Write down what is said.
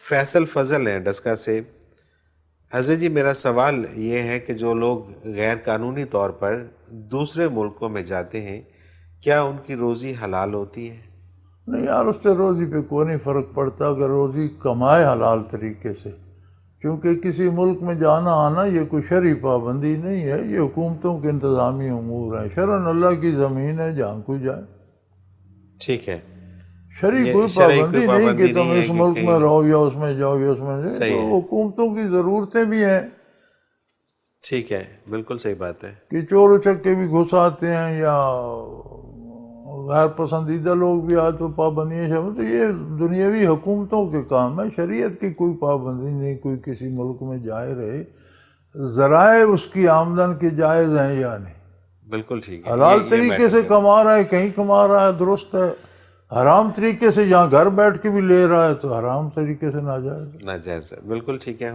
فیصل فضل ہیں ڈسکا سے. حضرت جی میرا سوال یہ ہے کہ جو لوگ غیر قانونی طور پر دوسرے ملکوں میں جاتے ہیں کیا ان کی روزی حلال ہوتی ہے؟ نہیں یار، اس سے روزی پہ کوئی نہیں فرق پڑتا اگر روزی کمائے حلال طریقے سے، کیونکہ کسی ملک میں جانا آنا یہ کوئی شرعی پابندی نہیں ہے، یہ حکومتوں کے انتظامی امور ہیں. شرعاً اللہ کی زمین ہے جہاں کوئی جائے. ٹھیک ہے، شرعی کوئی شرعی پابندی نہیں کہ تم ہے اس کہ ملک میں کہیں. رہو یا اس میں جاؤ یا اس میں جاؤ. صحیح تو ہے، حکومتوں کی ضرورتیں بھی ہیں ٹھیک ہے، بالکل صحیح بات ہے. کہ چور اچکے بھی گھس آتے ہیں یا غیر پسندیدہ لوگ بھی آئے تو پابندیاں شامل. تو یہ دنیاوی حکومتوں کے کام ہے، شریعت کی کوئی پابندی نہیں. کوئی کسی ملک میں جائے رہے، ذرائع اس کی آمدن کے جائز ہیں یا نہیں. بالکل ٹھیک ہے، حلال یہ طریقے میٹر سے کرتا کما رہا ہے، کہیں کما رہا ہے، درست ہے. حرام طریقے سے جہاں گھر بیٹھ کے بھی لے رہا ہے تو حرام طریقے سے ناجائز ہے. ناجائز ہے. بالکل ٹھیک ہے.